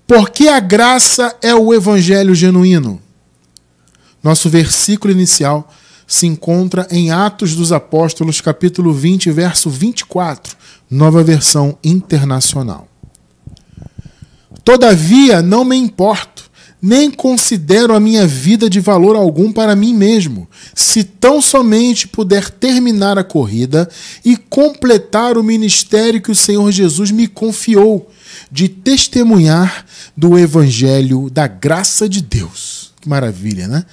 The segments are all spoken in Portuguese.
Porque a graça é o evangelho genuíno. Nosso versículo inicial se encontra em Atos dos Apóstolos, capítulo 20, verso 24, nova versão internacional. Todavia, não me importo, nem considero a minha vida de valor algum para mim mesmo, se tão somente puder terminar a corrida e completar o ministério que o Senhor Jesus me confiou, de testemunhar do evangelho da graça de Deus. Que maravilha, né?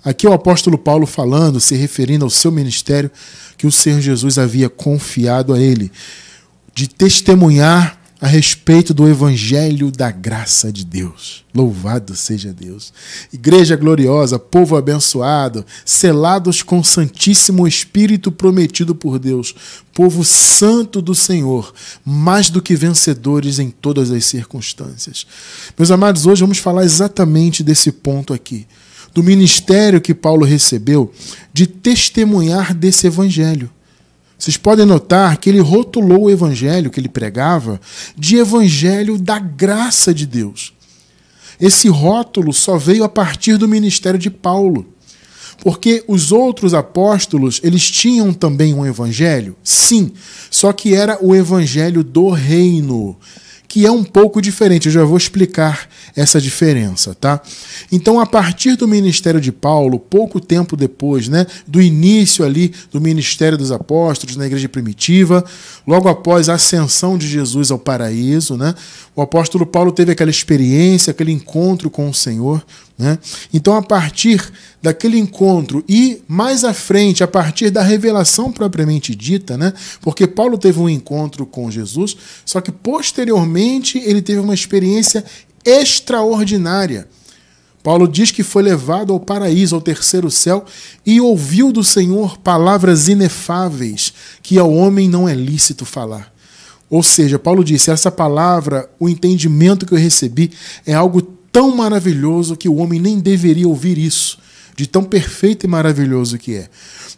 Aqui é o apóstolo Paulo falando, se referindo ao seu ministério que o Senhor Jesus havia confiado a ele, de testemunhar a respeito do evangelho da graça de Deus. Louvado seja Deus. Igreja gloriosa, povo abençoado, selados com o Santíssimo Espírito prometido por Deus, povo santo do Senhor, mais do que vencedores em todas as circunstâncias. Meus amados, hoje vamos falar exatamente desse ponto aqui, do ministério que Paulo recebeu de testemunhar desse evangelho. Vocês podem notar que ele rotulou o evangelho que ele pregava de evangelho da graça de Deus. Esse rótulo só veio a partir do ministério de Paulo. Porque os outros apóstolos, eles tinham também um evangelho? Sim, só que era o evangelho do reino, que é um pouco diferente. Eu já vou explicar essa diferença, tá? Então, a partir do ministério de Paulo, pouco tempo depois, né, do início ali do ministério dos apóstolos na igreja primitiva, logo após a ascensão de Jesus ao paraíso, né, o apóstolo Paulo teve aquela experiência, aquele encontro com o Senhor, né? Então, a partir daquele encontro e mais à frente, a partir da revelação propriamente dita, né? Porque Paulo teve um encontro com Jesus, só que posteriormente ele teve uma experiência extraordinária. Paulo diz que foi levado ao paraíso, ao terceiro céu, e ouviu do Senhor palavras inefáveis que ao homem não é lícito falar. Ou seja, Paulo disse, essa palavra, o entendimento que eu recebi é algo tão maravilhoso que o homem nem deveria ouvir isso, de tão perfeito e maravilhoso que é.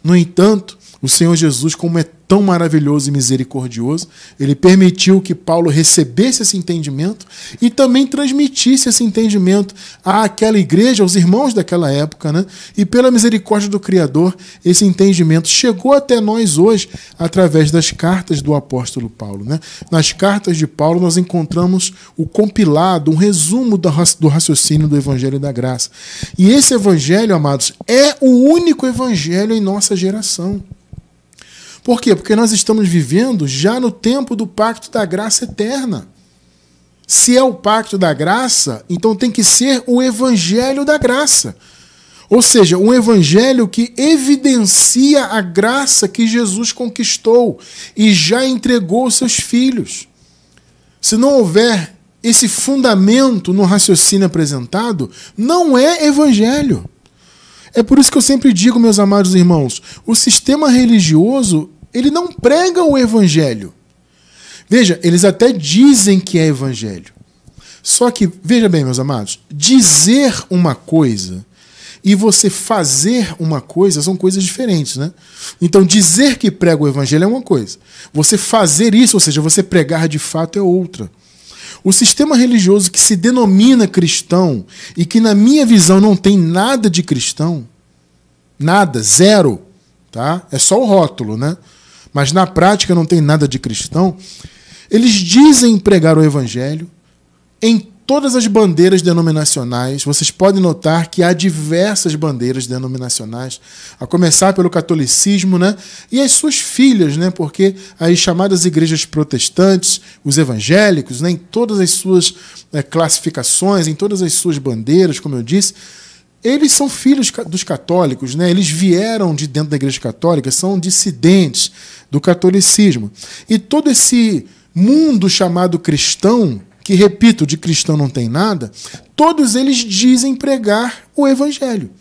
No entanto, o Senhor Jesus, como é tão maravilhoso e misericordioso, ele permitiu que Paulo recebesse esse entendimento e também transmitisse esse entendimento àquela igreja, aos irmãos daquela época, né? E pela misericórdia do Criador, esse entendimento chegou até nós hoje através das cartas do apóstolo Paulo, né? Nas cartas de Paulo nós encontramos o compilado, um resumo do raciocínio do Evangelho da Graça. E esse Evangelho, amados, é o único Evangelho em nossa geração. Por quê? Porque nós estamos vivendo já no tempo do pacto da graça eterna. Se é o pacto da graça, então tem que ser o evangelho da graça. Ou seja, um evangelho que evidencia a graça que Jesus conquistou e já entregou aos seus filhos. Se não houver esse fundamento no raciocínio apresentado, não é evangelho. É por isso que eu sempre digo, meus amados irmãos, o sistema religioso, ele não prega o evangelho. Veja, eles até dizem que é evangelho. Só que, veja bem, meus amados, dizer uma coisa e você fazer uma coisa são coisas diferentes, né? Então, dizer que prega o evangelho é uma coisa. Você fazer isso, ou seja, você pregar de fato é outra. O sistema religioso que se denomina cristão e que, na minha visão, não tem nada de cristão, nada, zero, tá? É só o rótulo, né? Mas na prática não tem nada de cristão. Eles dizem pregar o evangelho em todas as bandeiras denominacionais. Vocês podem notar que há diversas bandeiras denominacionais, a começar pelo catolicismo, né? E as suas filhas, né? Porque as chamadas igrejas protestantes, os evangélicos, né? Em todas as suas classificações, em todas as suas bandeiras, como eu disse, eles são filhos dos católicos, né? Eles vieram de dentro da igreja católica, são dissidentes do catolicismo. E todo esse mundo chamado cristão, que, repito, de cristão não tem nada, todos eles dizem pregar o evangelho.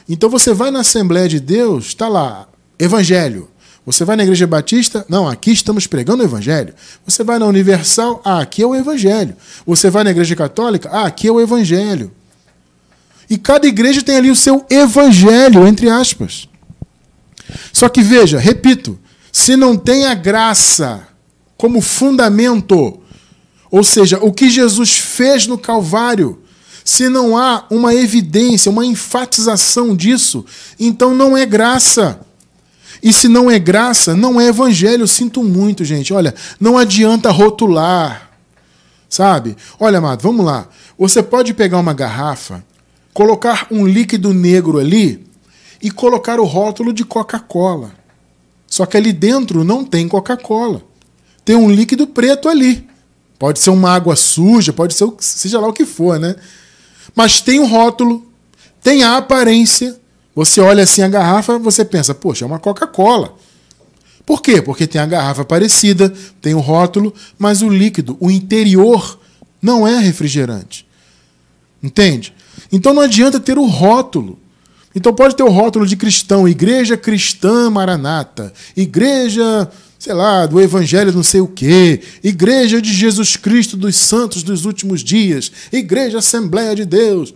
Então você vai na Assembleia de Deus, está lá, evangelho. Você vai na Igreja Batista, não, aqui estamos pregando o evangelho. Você vai na Universal, aqui é o evangelho. Você vai na Igreja Católica, aqui é o evangelho. E cada igreja tem ali o seu evangelho, entre aspas. Só que veja, repito, se não tem a graça como fundamento, Ou seja, o que Jesus fez no Calvário. Se não há uma evidência, uma enfatização disso, então não é graça. E se não é graça, não é evangelho. Eu sinto muito, gente. Olha, não adianta rotular, sabe? Olha, amado, vamos lá. Você pode pegar uma garrafa, colocar um líquido negro ali e colocar o rótulo de Coca-Cola. Só que ali dentro não tem Coca-Cola. Tem um líquido preto ali. Pode ser uma água suja, pode ser seja lá o que for, né? Mas tem um rótulo, tem a aparência. Você olha assim a garrafa, você pensa, poxa, é uma Coca-Cola. Por quê? Porque tem a garrafa parecida, tem o rótulo, mas o líquido, o interior, não é refrigerante. Entende? Então não adianta ter o rótulo. Então pode ter o rótulo de cristão, Igreja Cristã Maranata, Igreja, sei lá, do Evangelho não sei o quê, Igreja de Jesus Cristo dos Santos dos Últimos Dias, Igreja Assembleia de Deus.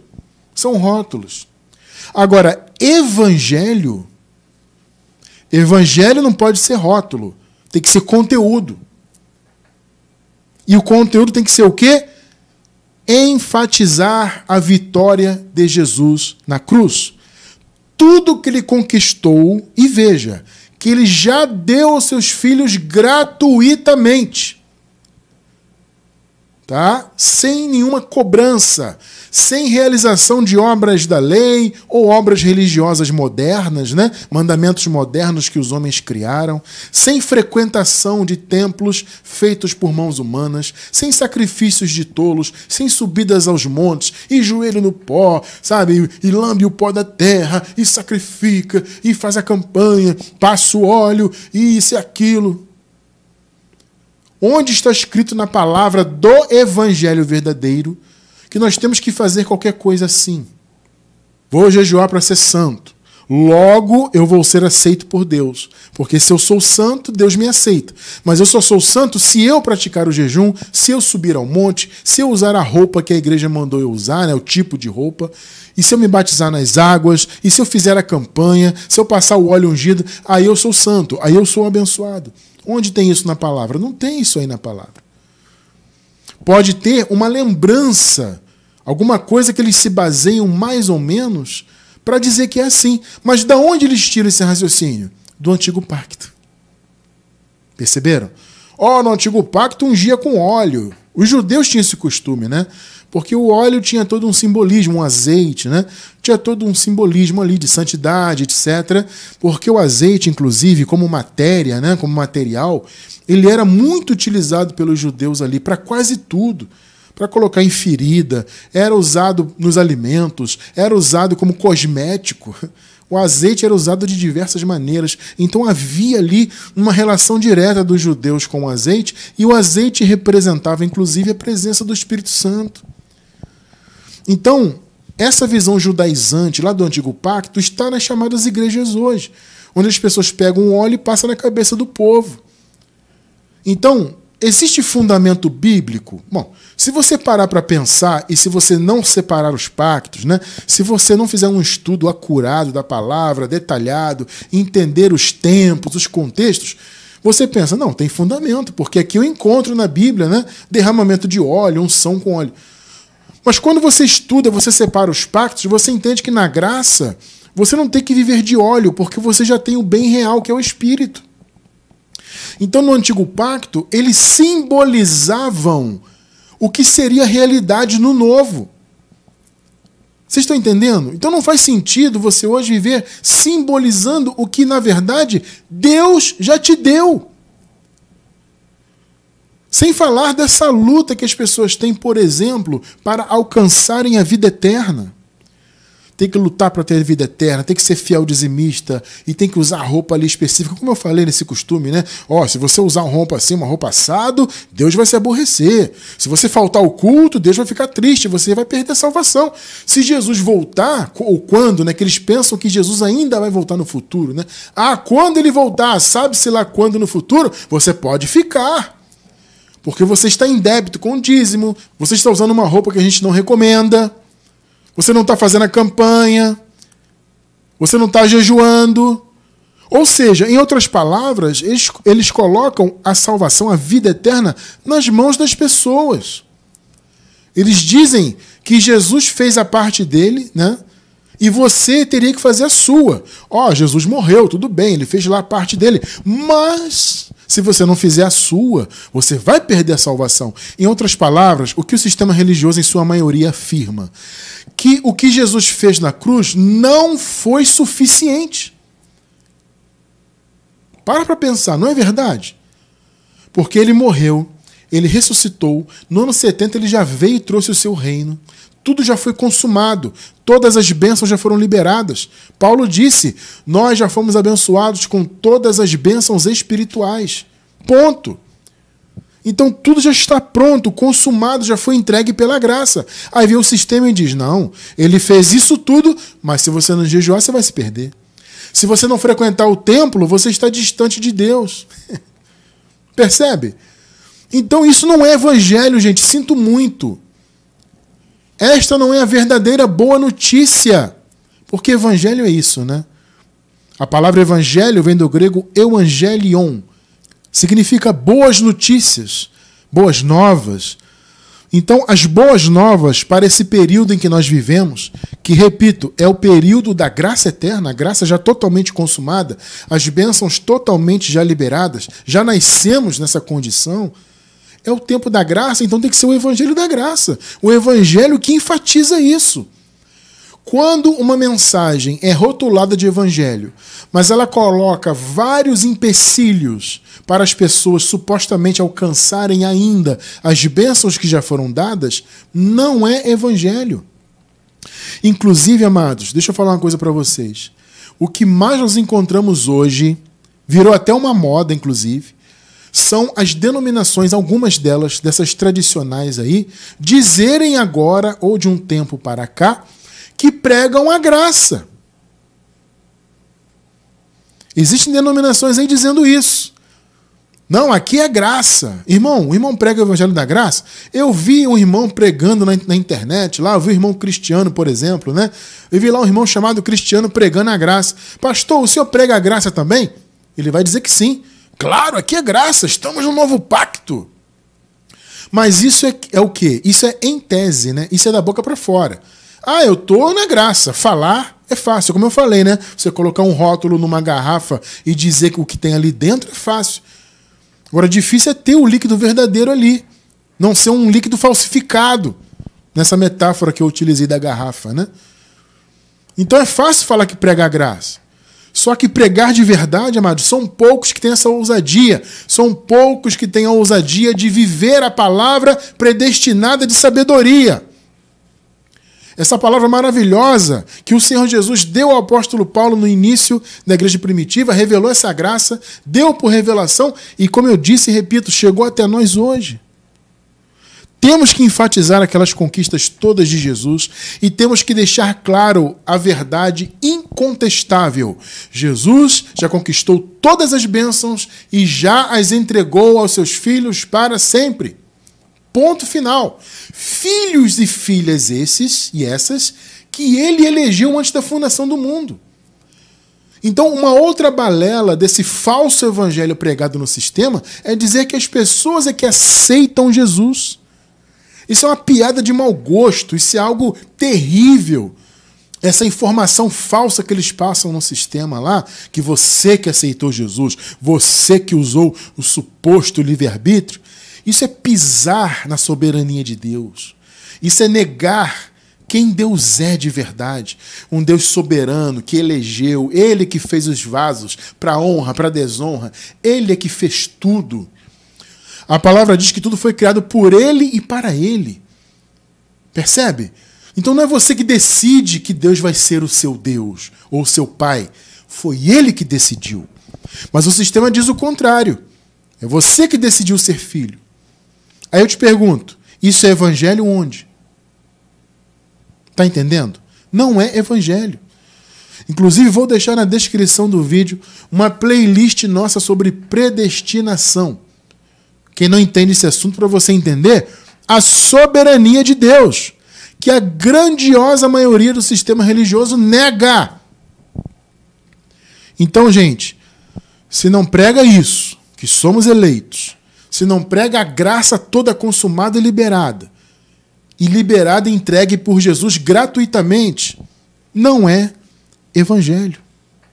São rótulos. Agora, evangelho não pode ser rótulo, tem que ser conteúdo. E o conteúdo tem que ser o quê? Enfatizar a vitória de Jesus na cruz. Tudo que ele conquistou, e veja, que ele já deu aos seus filhos gratuitamente. Tá? Sem nenhuma cobrança, sem realização de obras da lei ou obras religiosas modernas, né? Mandamentos modernos que os homens criaram, sem frequentação de templos feitos por mãos humanas, sem sacrifícios de tolos, sem subidas aos montes e joelho no pó, sabe? E lambe o pó da terra e sacrifica e faz a campanha, passa o óleo e isso e aquilo. Onde está escrito na palavra do evangelho verdadeiro que nós temos que fazer qualquer coisa assim? Vou jejuar para ser santo. Logo eu vou ser aceito por Deus. Porque se eu sou santo, Deus me aceita. Mas eu só sou santo se eu praticar o jejum, se eu subir ao monte, se eu usar a roupa que a igreja mandou eu usar, né, o tipo de roupa, e se eu me batizar nas águas, e se eu fizer a campanha, se eu passar o óleo ungido, aí eu sou santo, aí eu sou abençoado. Onde tem isso na palavra? Não tem isso aí na palavra. Pode ter uma lembrança, alguma coisa que eles se baseiam mais ou menos para dizer que é assim. Mas de onde eles tiram esse raciocínio? Do Antigo Pacto. Perceberam? No Antigo Pacto ungia com óleo. Os judeus tinham esse costume, né? Porque o óleo tinha todo um simbolismo, um azeite, né? Tinha todo um simbolismo ali de santidade, etc. Porque o azeite, inclusive, como matéria, né? Como material, ele era muito utilizado pelos judeus ali para quase tudo. Para colocar em ferida, era usado nos alimentos, era usado como cosmético. O azeite era usado de diversas maneiras. Então havia ali uma relação direta dos judeus com o azeite, e o azeite representava, inclusive, a presença do Espírito Santo. Então, essa visão judaizante lá do Antigo Pacto está nas chamadas igrejas hoje, onde as pessoas pegam um óleo e passam na cabeça do povo. Então, existe fundamento bíblico? Bom, se você parar para pensar e se você não separar os pactos, né? Se você não fizer um estudo acurado da palavra, detalhado, entender os tempos, os contextos, você pensa, não, tem fundamento, porque aqui eu encontro na Bíblia, né, derramamento de óleo, unção com óleo. Mas quando você estuda, você separa os pactos, você entende que na graça você não tem que viver de óleo, porque você já tem o bem real, que é o Espírito. Então, no Antigo Pacto, eles simbolizavam o que seria realidade no Novo. Vocês estão entendendo? Então não faz sentido você hoje viver simbolizando o que, na verdade, Deus já te deu. Sem falar dessa luta que as pessoas têm, por exemplo, para alcançarem a vida eterna. Tem que lutar para ter vida eterna, tem que ser fiel dizimista e tem que usar roupa ali específica, como eu falei nesse costume, né? Se você usar uma roupa assim, uma roupa assado, Deus vai se aborrecer. Se você faltar ao culto, Deus vai ficar triste, você vai perder a salvação. Se Jesus voltar, ou quando, né? Que eles pensam que Jesus ainda vai voltar no futuro, né? Quando ele voltar, sabe-se lá quando no futuro, você pode ficar. Porque você está em débito com o dízimo, você está usando uma roupa que a gente não recomenda, você não está fazendo a campanha, você não está jejuando, Ou seja, em outras palavras, eles colocam a salvação, a vida eterna, nas mãos das pessoas. Eles dizem que Jesus fez a parte dele, né? E você teria que fazer a sua. Jesus morreu, tudo bem, ele fez lá a parte dele. Mas, se você não fizer a sua, você vai perder a salvação. Em outras palavras, o que o sistema religioso, em sua maioria, afirma? Que o que Jesus fez na cruz não foi suficiente. Para pensar, não é verdade? Porque ele morreu, ele ressuscitou, no ano 70 ele já veio e trouxe o seu reino. Tudo já foi consumado, todas as bênçãos já foram liberadas. Paulo disse, nós já fomos abençoados com todas as bênçãos espirituais. Ponto. Então tudo já está pronto, consumado, já foi entregue pela graça. Aí vem o sistema e diz, não, ele fez isso tudo, mas se você não jejuar, você vai se perder. Se você não frequentar o templo, você está distante de Deus. Percebe? Então isso não é evangelho, gente, sinto muito. Esta não é a verdadeira boa notícia. Porque evangelho é isso, né? A palavra evangelho vem do grego euangelion. Significa boas notícias, boas novas. Então, as boas novas para esse período em que nós vivemos, que, repito, é o período da graça eterna, a graça já totalmente consumada, as bênçãos totalmente já liberadas, já nascemos nessa condição, é o tempo da graça, então tem que ser o evangelho da graça. O evangelho que enfatiza isso. Quando uma mensagem é rotulada de evangelho, mas ela coloca vários empecilhos para as pessoas supostamente alcançarem ainda as bênçãos que já foram dadas, não é evangelho. Inclusive, amados, deixa eu falar uma coisa para vocês. O que mais nós encontramos hoje, virou até uma moda, inclusive, são as denominações, algumas delas, dessas tradicionais aí, dizerem agora, ou de um tempo para cá, que pregam a graça. Existem denominações aí dizendo isso. Não, aqui é graça. Irmão, o irmão prega o evangelho da graça. Eu vi um irmão pregando na internet, lá eu vi o irmão Cristiano, por exemplo, né? Eu vi lá um irmão chamado Cristiano pregando a graça. Pastor, o senhor prega a graça também? Ele vai dizer que sim. Claro, aqui é graça, estamos no novo pacto. Mas isso é o quê? Isso é em tese, né? Isso é da boca para fora. Eu tô na graça. Falar é fácil, como eu falei, né? Você colocar um rótulo numa garrafa e dizer que o que tem ali dentro é fácil. Agora, difícil é ter o líquido verdadeiro ali. Não ser um líquido falsificado. Nessa metáfora que eu utilizei da garrafa, né? Então é fácil falar que prega a graça. Só que pregar de verdade, amados, são poucos que têm essa ousadia. São poucos que têm a ousadia de viver a palavra predestinada de sabedoria. Essa palavra maravilhosa que o Senhor Jesus deu ao apóstolo Paulo no início da igreja primitiva, revelou essa graça, deu por revelação e, como eu disse e repito, chegou até nós hoje. Temos que enfatizar aquelas conquistas todas de Jesus e temos que deixar claro a verdade incontestável. Jesus já conquistou todas as bênçãos e já as entregou aos seus filhos para sempre. Ponto final. Filhos e filhas esses e essas que ele elegeu antes da fundação do mundo. Então, uma outra balela desse falso evangelho pregado no sistema é dizer que as pessoas é que aceitam Jesus. Isso é uma piada de mau gosto, isso é algo terrível. Essa informação falsa que eles passam no sistema lá, que você que aceitou Jesus, você que usou o suposto livre-arbítrio, isso é pisar na soberania de Deus. Isso é negar quem Deus é de verdade. Um Deus soberano que elegeu, Ele que fez os vasos para honra, para desonra, Ele é que fez tudo. A palavra diz que tudo foi criado por Ele e para Ele. Percebe? Então não é você que decide que Deus vai ser o seu Deus ou o seu Pai. Foi Ele que decidiu. Mas o sistema diz o contrário. É você que decidiu ser filho. Aí eu te pergunto, isso é evangelho onde? Está entendendo? Não é evangelho. Inclusive, vou deixar na descrição do vídeo uma playlist nossa sobre predestinação. Quem não entende esse assunto, para você entender a soberania de Deus, que a grandiosa maioria do sistema religioso nega. Então, gente, se não prega isso, que somos eleitos, se não prega a graça toda consumada e liberada e entregue por Jesus gratuitamente, não é evangelho,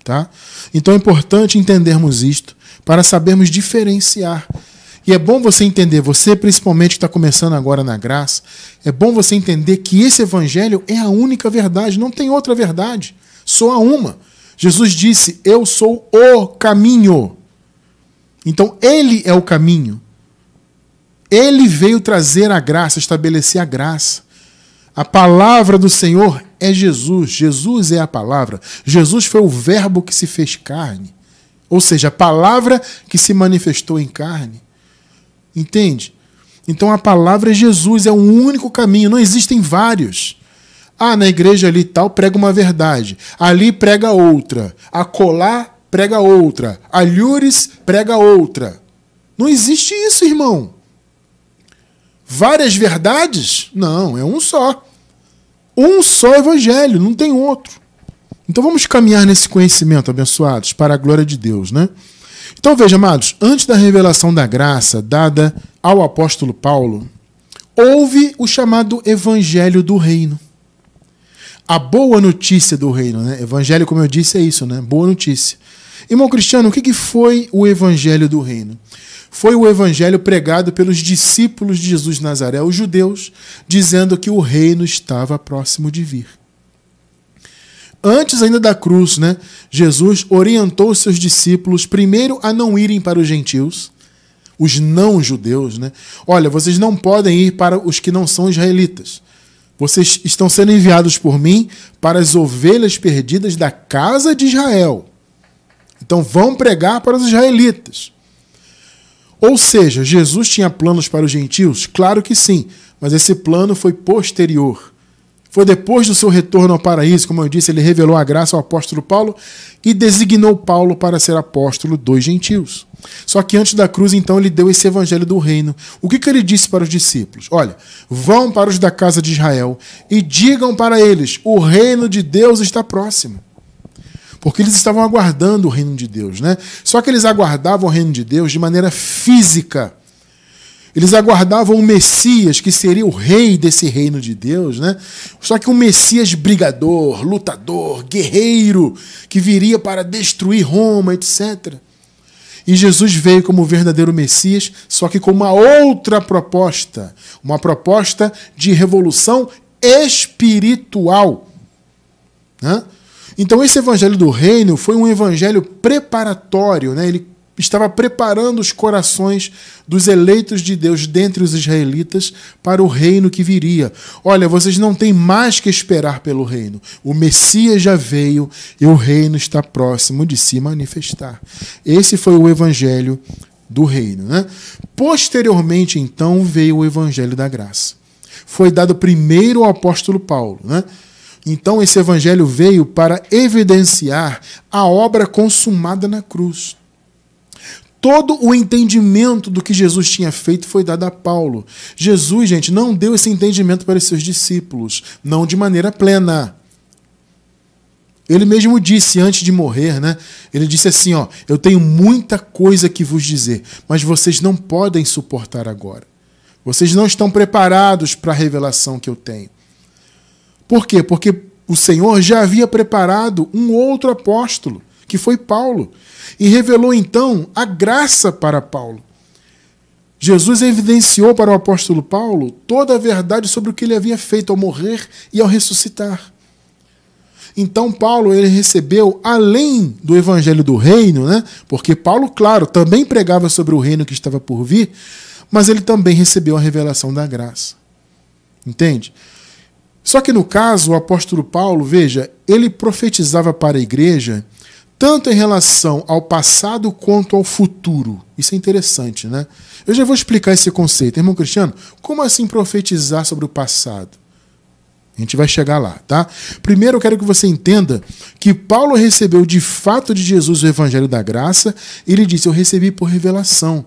tá? Então é importante entendermos isto para sabermos diferenciar. E é bom você entender, você principalmente que está começando agora na graça, é bom você entender que esse evangelho é a única verdade, não tem outra verdade, só há uma. Jesus disse, eu sou o caminho. Então ele é o caminho. Ele veio trazer a graça, estabelecer a graça. A palavra do Senhor é Jesus. Jesus é a palavra. Jesus foi o verbo que se fez carne. Ou seja, a palavra que se manifestou em carne. Entende? Então a palavra é Jesus, é o único caminho, não existem vários. Ah, na igreja ali tal prega uma verdade, ali prega outra, acolá prega outra, alhures prega outra. Não existe isso, irmão. Várias verdades? Não, é um só. Um só evangelho, não tem outro. Então vamos caminhar nesse conhecimento, abençoados, para a glória de Deus, né? Então veja, amados, antes da revelação da graça dada ao apóstolo Paulo, houve o chamado evangelho do reino. A boa notícia do reino, né? Evangelho, como eu disse, é isso, né? Boa notícia. Irmão Cristiano, o que foi o evangelho do reino? Foi o evangelho pregado pelos discípulos de Jesus de Nazaré, os judeus, dizendo que o reino estava próximo de vir. Antes ainda da cruz, né, Jesus orientou os seus discípulos primeiro a não irem para os gentios, os não-judeus, né? Olha, vocês não podem ir para os que não são israelitas. Vocês estão sendo enviados por mim para as ovelhas perdidas da casa de Israel. Então vão pregar para os israelitas. Ou seja, Jesus tinha planos para os gentios? Claro que sim, mas esse plano foi posterior. Foi depois do seu retorno ao paraíso, como eu disse, ele revelou a graça ao apóstolo Paulo e designou Paulo para ser apóstolo dos gentios. Só que antes da cruz, então, ele deu esse evangelho do reino. O que ele disse para os discípulos? Olha, vão para os da casa de Israel e digam para eles, o reino de Deus está próximo. Porque eles estavam aguardando o reino de Deus, né? Só que eles aguardavam o reino de Deus de maneira física. Eles aguardavam o Messias, que seria o rei desse reino de Deus, né? Só que um Messias brigador, lutador, guerreiro, que viria para destruir Roma, etc. E Jesus veio como o verdadeiro Messias, só que com uma outra proposta. Uma proposta de revolução espiritual, né? Então esse evangelho do reino foi um evangelho preparatório, né? Ele estava preparando os corações dos eleitos de Deus dentre os israelitas para o reino que viria. Olha, vocês não têm mais que esperar pelo reino. O Messias já veio e o reino está próximo de se manifestar. Esse foi o evangelho do reino, né? Posteriormente, então, veio o evangelho da graça. Foi dado primeiro ao apóstolo Paulo, né? Então, esse evangelho veio para evidenciar a obra consumada na cruz. Todo o entendimento do que Jesus tinha feito foi dado a Paulo. Jesus, gente, não deu esse entendimento para os seus discípulos, não de maneira plena. Ele mesmo disse antes de morrer, né? Ele disse assim, ó, eu tenho muita coisa que vos dizer, mas vocês não podem suportar agora. Vocês não estão preparados para a revelação que eu tenho. Por quê? Porque o Senhor já havia preparado um outro apóstolo, que foi Paulo, e revelou então a graça para Paulo. Jesus evidenciou para o apóstolo Paulo toda a verdade sobre o que ele havia feito ao morrer e ao ressuscitar. Então Paulo ele recebeu, além do evangelho do reino, né? Porque Paulo, claro, também pregava sobre o reino que estava por vir, mas ele também recebeu a revelação da graça. Entende? Só que no caso, o apóstolo Paulo, veja, ele profetizava para a igreja tanto em relação ao passado quanto ao futuro. Isso é interessante, né? Eu já vou explicar esse conceito. Irmão Cristiano, como assim profetizar sobre o passado? A gente vai chegar lá, tá? Primeiro eu quero que você entenda que Paulo recebeu de fato de Jesus o evangelho da graça. E ele disse, eu recebi por revelação.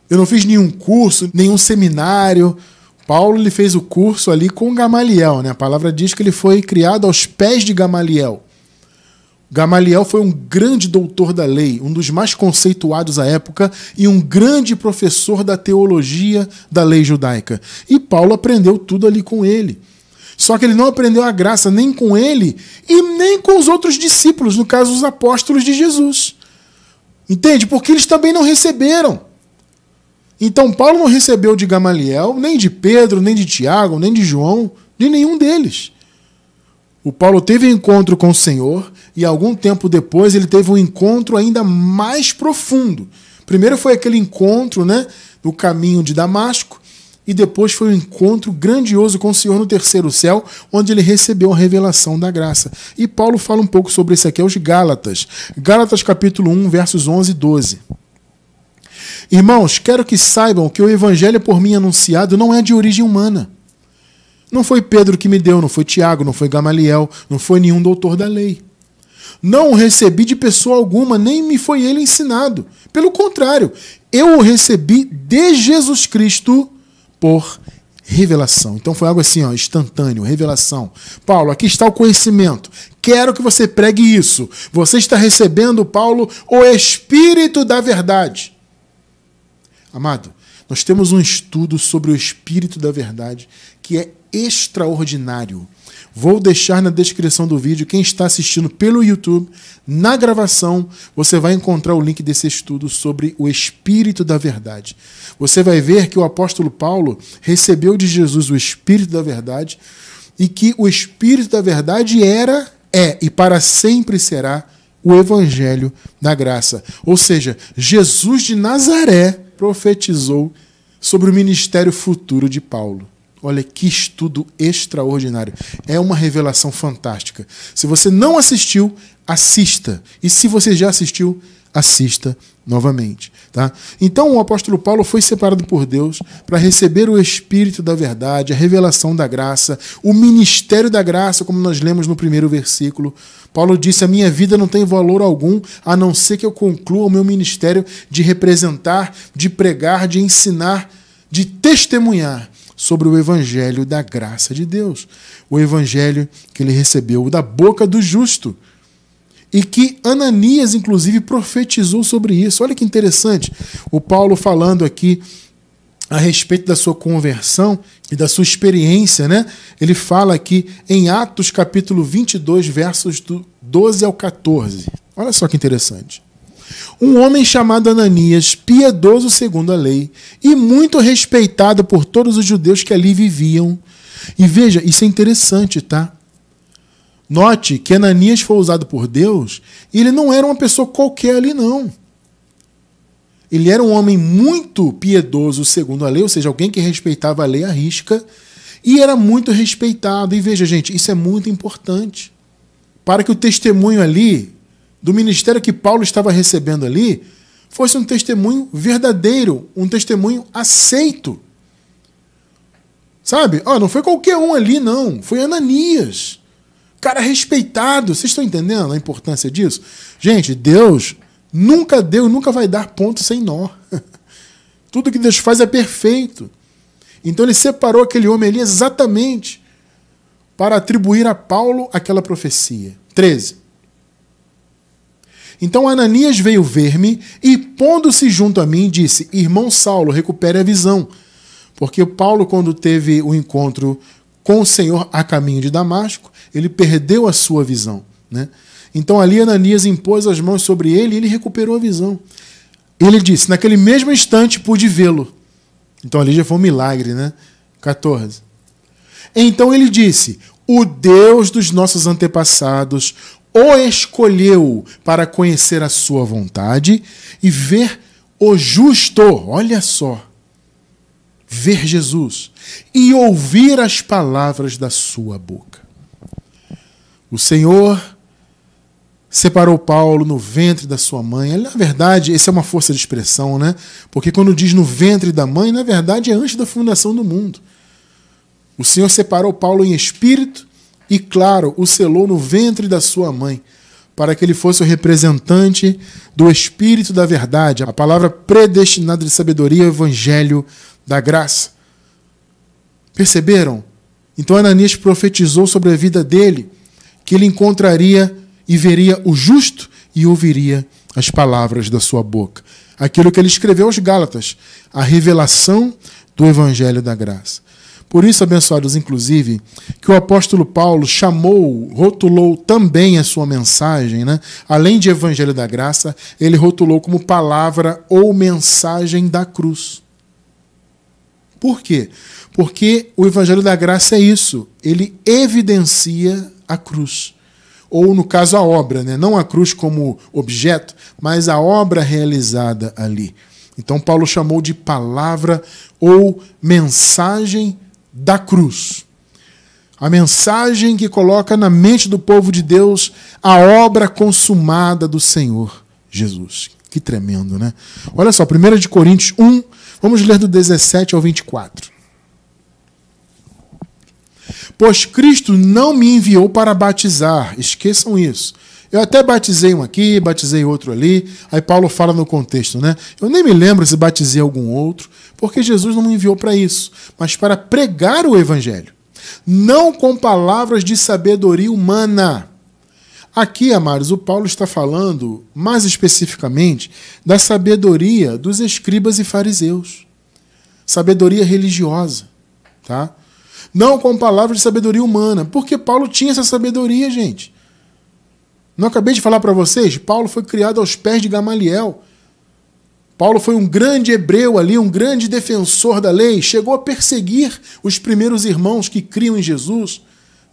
Eu não fiz nenhum curso, nenhum seminário. Paulo ele fez o curso ali com Gamaliel, né? A palavra diz que ele foi criado aos pés de Gamaliel. Gamaliel foi um grande doutor da lei, um dos mais conceituados à época e um grande professor da teologia da lei judaica. E Paulo aprendeu tudo ali com ele. Só que ele não aprendeu a graça nem com ele e nem com os outros discípulos, no caso, os apóstolos de Jesus. Entende? Porque eles também não receberam. Então, Paulo não recebeu de Gamaliel, nem de Pedro, nem de Tiago, nem de João, de nenhum deles. O Paulo teve um encontro com o Senhor e algum tempo depois ele teve um encontro ainda mais profundo. Primeiro foi aquele encontro, né, no caminho de Damasco e depois foi um encontro grandioso com o Senhor no terceiro céu, onde ele recebeu a revelação da graça. E Paulo fala um pouco sobre isso aqui aos Gálatas. Gálatas capítulo 1, versos 11 e 12. Irmãos, quero que saibam que o evangelho por mim anunciado não é de origem humana. Não foi Pedro que me deu, não foi Tiago, não foi Gamaliel, não foi nenhum doutor da lei. Não o recebi de pessoa alguma, nem me foi ele ensinado. Pelo contrário, eu o recebi de Jesus Cristo por revelação. Então foi algo assim, ó, instantâneo, revelação. Paulo, aqui está o conhecimento. Quero que você pregue isso. Você está recebendo, Paulo, o Espírito da verdade. Amado, nós temos um estudo sobre o Espírito da verdade que é extraordinário. Vou deixar na descrição do vídeo, quem está assistindo pelo YouTube, na gravação, você vai encontrar o link desse estudo sobre o Espírito da verdade. Você vai ver que o apóstolo Paulo recebeu de Jesus o Espírito da verdade e que o Espírito da verdade é e para sempre será o Evangelho da graça. Ou seja, Jesus de Nazaré profetizou sobre o ministério futuro de Paulo. Olha que estudo extraordinário. É uma revelação fantástica. Se você não assistiu, assista. E se você já assistiu, assista novamente. Tá? Então o apóstolo Paulo foi separado por Deus para receber o Espírito da verdade, a revelação da graça, o ministério da graça, como nós lemos no primeiro versículo. Paulo disse, a minha vida não tem valor algum, a não ser que eu conclua o meu ministério de representar, de pregar, de ensinar, de testemunhar sobre o evangelho da graça de Deus. O evangelho que ele recebeu da boca do justo. E que Ananias, inclusive, profetizou sobre isso. Olha que interessante. O Paulo falando aqui a respeito da sua conversão e da sua experiência, né? Ele fala aqui em Atos capítulo 22, versos do 12 ao 14. Olha só que interessante. Um homem chamado Ananias, piedoso segundo a lei, e muito respeitado por todos os judeus que ali viviam. E veja, isso é interessante, tá? Note que Ananias foi usado por Deus e ele não era uma pessoa qualquer ali, não. Ele era um homem muito piedoso segundo a lei, ou seja, alguém que respeitava a lei à risca, e era muito respeitado. E veja, gente, isso é muito importante. Para que o testemunho ali, do ministério que Paulo estava recebendo ali, fosse um testemunho verdadeiro, um testemunho aceito. Sabe? Não foi qualquer um ali, não. Foi Ananias. Cara respeitado. Vocês estão entendendo a importância disso? Gente, Deus nunca deu e nunca vai dar ponto sem nó. Tudo que Deus faz é perfeito. Então ele separou aquele homem ali exatamente para atribuir a Paulo aquela profecia. 13. Então Ananias veio ver-me e, pondo-se junto a mim, disse, irmão Saulo, recupere a visão. Porque Paulo, quando teve o encontro com o Senhor a caminho de Damasco, ele perdeu a sua visão, né? Então ali Ananias impôs as mãos sobre ele e ele recuperou a visão. Ele disse, naquele mesmo instante pude vê-lo. Então ali já foi um milagre, né? 14. Então ele disse, o Deus dos nossos antepassados o escolheu para conhecer a sua vontade e ver o justo, olha só, ver Jesus e ouvir as palavras da sua boca. O Senhor separou Paulo no ventre da sua mãe. Na verdade, essa é uma força de expressão, né? Porque quando diz no ventre da mãe, na verdade é antes da fundação do mundo. O Senhor separou Paulo em espírito e, claro, o selou no ventre da sua mãe, para que ele fosse o representante do Espírito da verdade, a palavra predestinada de sabedoria, o evangelho da graça. Perceberam? Então Ananias profetizou sobre a vida dele, que ele encontraria e veria o justo e ouviria as palavras da sua boca. Aquilo que ele escreveu aos Gálatas, a revelação do Evangelho da Graça. Por isso, abençoados, inclusive, que o apóstolo Paulo rotulou também a sua mensagem, né? Além de Evangelho da Graça, ele rotulou como palavra ou mensagem da cruz. Por quê? Porque o Evangelho da Graça é isso, ele evidencia a cruz. Ou, no caso, a obra, né? Não a cruz como objeto, mas a obra realizada ali. Então, Paulo chamou de palavra ou mensagem da cruz. A mensagem que coloca na mente do povo de Deus a obra consumada do Senhor Jesus. Que tremendo, né? Olha só, 1 de Coríntios 1, vamos ler do 17 ao 24. Pois Cristo não me enviou para batizar, esqueçam isso. Eu até batizei um aqui, batizei outro ali, aí Paulo fala no contexto, né? Eu nem me lembro se batizei algum outro, porque Jesus não me enviou para isso, mas para pregar o Evangelho, não com palavras de sabedoria humana. Aqui, amados, o Paulo está falando, mais especificamente, da sabedoria dos escribas e fariseus. Sabedoria religiosa, tá? Não com palavras de sabedoria humana, porque Paulo tinha essa sabedoria, gente. Não acabei de falar para vocês? Paulo foi criado aos pés de Gamaliel. Paulo foi um grande hebreu ali, um grande defensor da lei, chegou a perseguir os primeiros irmãos que criam em Jesus,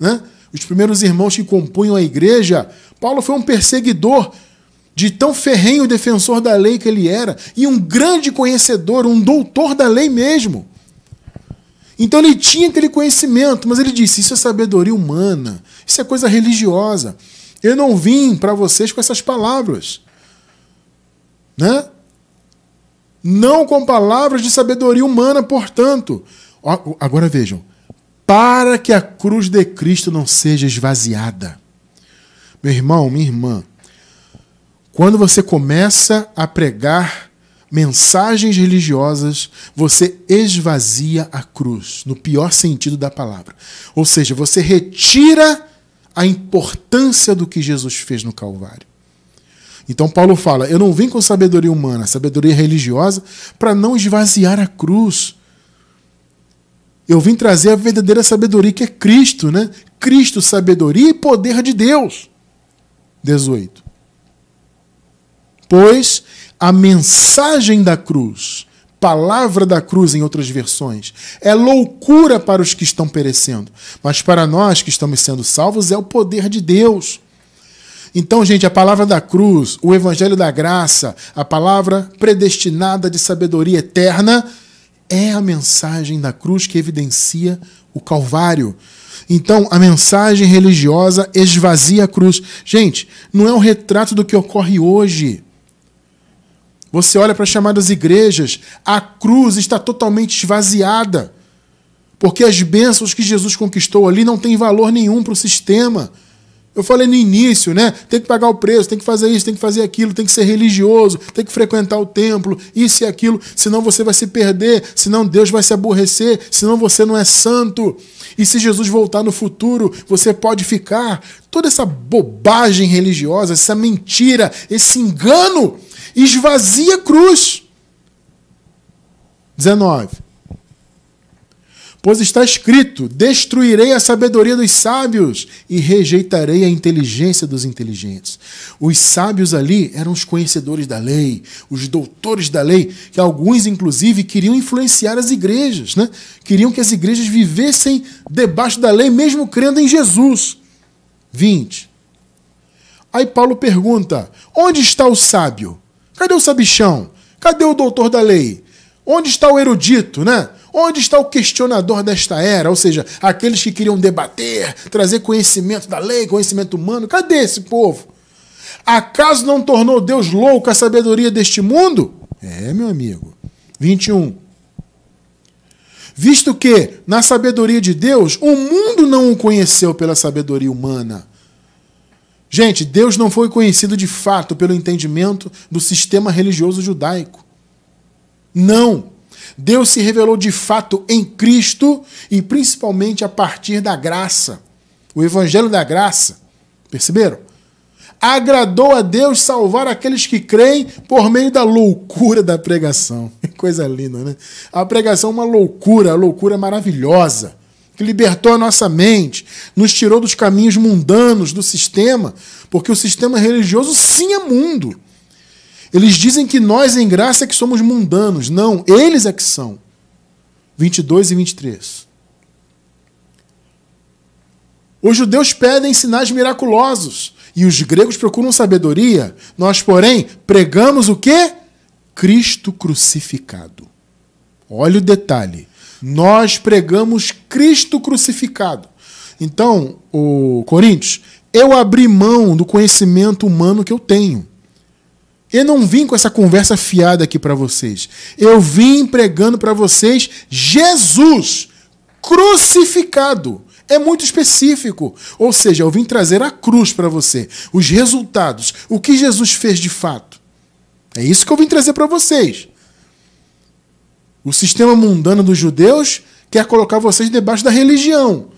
né? Os primeiros irmãos que compunham a igreja. Paulo foi um perseguidor, de tão ferrenho defensor da lei que ele era, e um grande conhecedor, um doutor da lei mesmo. Então ele tinha aquele conhecimento, mas ele disse, isso é sabedoria humana, isso é coisa religiosa. Eu não vim para vocês com essas palavras, né? Não com palavras de sabedoria humana, portanto. Agora vejam, para que a cruz de Cristo não seja esvaziada. Meu irmão, minha irmã, quando você começa a pregar mensagens religiosas, você esvazia a cruz, no pior sentido da palavra. Ou seja, você retira a importância do que Jesus fez no Calvário. Então Paulo fala, eu não vim com sabedoria humana, sabedoria religiosa, para não esvaziar a cruz. Eu vim trazer a verdadeira sabedoria, que é Cristo, né? Cristo, sabedoria e poder de Deus. 18. Pois a mensagem da cruz, palavra da cruz em outras versões, é loucura para os que estão perecendo, mas para nós que estamos sendo salvos é o poder de Deus. Então, gente, a palavra da cruz, o Evangelho da Graça, a palavra predestinada de sabedoria eterna, é a mensagem da cruz que evidencia o Calvário. Então, a mensagem religiosa esvazia a cruz. Gente, não é um retrato do que ocorre hoje. Você olha para as chamadas igrejas, a cruz está totalmente esvaziada, porque as bênçãos que Jesus conquistou ali não têm valor nenhum para o sistema. Eu falei no início, né? Tem que pagar o preço, tem que fazer isso, tem que fazer aquilo, tem que ser religioso, tem que frequentar o templo, isso e aquilo, senão você vai se perder, senão Deus vai se aborrecer, senão você não é santo. E se Jesus voltar no futuro, você pode ficar. Toda essa bobagem religiosa, essa mentira, esse engano, esvazia a cruz. 19. Pois está escrito, destruirei a sabedoria dos sábios e rejeitarei a inteligência dos inteligentes. Os sábios ali eram os conhecedores da lei, os doutores da lei, que alguns, inclusive, queriam influenciar as igrejas, né? Queriam que as igrejas vivessem debaixo da lei, mesmo crendo em Jesus. 20. Aí Paulo pergunta, onde está o sábio? Cadê o sabichão? Cadê o doutor da lei? Onde está o erudito, né? Onde está o questionador desta era? Ou seja, aqueles que queriam debater, trazer conhecimento da lei, conhecimento humano. Cadê esse povo? Acaso não tornou Deus louco a sabedoria deste mundo? É, meu amigo. 21. Visto que, na sabedoria de Deus, o mundo não o conheceu pela sabedoria humana. Gente, Deus não foi conhecido de fato pelo entendimento do sistema religioso judaico. Não. Deus se revelou de fato em Cristo e principalmente a partir da graça. O Evangelho da Graça. Perceberam? agradou a Deus salvar aqueles que creem por meio da loucura da pregação. Que coisa linda, né? A pregação é uma loucura maravilhosa, que libertou a nossa mente, nos tirou dos caminhos mundanos do sistema, porque o sistema religioso sim é mundo. Eles dizem que nós, em graça, é que somos mundanos. Não, eles é que são. 22 e 23. Os judeus pedem sinais miraculosos e os gregos procuram sabedoria. Nós, porém, pregamos o quê? Cristo crucificado. Olha o detalhe. Nós pregamos Cristo crucificado. Então, Coríntios, eu abri mão do conhecimento humano que eu tenho. Eu não vim com essa conversa fiada aqui para vocês. Eu vim pregando para vocês Jesus crucificado. É muito específico. Ou seja, eu vim trazer a cruz para você. Os resultados. O que Jesus fez de fato. É isso que eu vim trazer para vocês. O sistema mundano dos judeus quer colocar vocês debaixo da religião.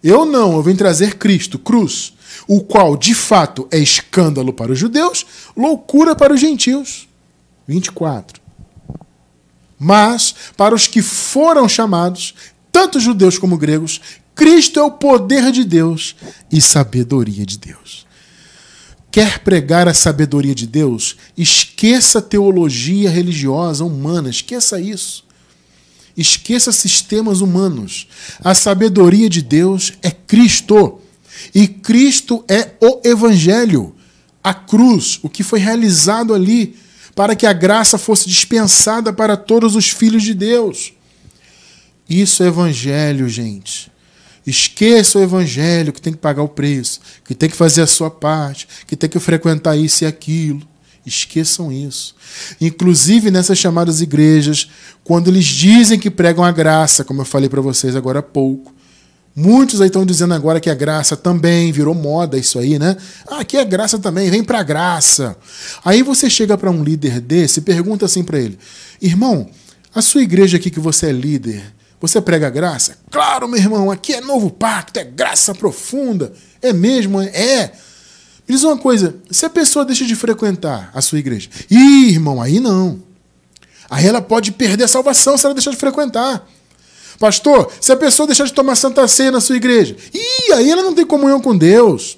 Eu não. Eu vim trazer Cristo, cruz. O qual, de fato, é escândalo para os judeus, loucura para os gentios. 24. Mas, para os que foram chamados, tanto judeus como gregos, Cristo é o poder de Deus e sabedoria de Deus. Quer pregar a sabedoria de Deus? Esqueça a teologia religiosa humana, esqueça isso. Esqueça sistemas humanos. A sabedoria de Deus é Cristo. E Cristo é o Evangelho, a cruz, o que foi realizado ali, para que a graça fosse dispensada para todos os filhos de Deus. Isso é Evangelho, gente. Esqueça o Evangelho, que tem que pagar o preço, que tem que fazer a sua parte, que tem que frequentar isso e aquilo. Esqueçam isso. Inclusive nessas chamadas igrejas, quando eles dizem que pregam a graça, como eu falei para vocês agora há pouco, muitos aí estão dizendo agora que a graça também virou moda, isso aí, né? Ah, aqui é graça também, vem pra graça. Aí você chega para um líder desse e pergunta assim para ele: irmão, a sua igreja aqui que você é líder, você prega graça? Claro, meu irmão, aqui é novo pacto, é graça profunda. É mesmo? É. Me diz uma coisa, se a pessoa deixa de frequentar a sua igreja, ih, irmão, aí não. Aí ela pode perder a salvação se ela deixar de frequentar. Pastor, se a pessoa deixar de tomar Santa Ceia na sua igreja, aí ela não tem comunhão com Deus.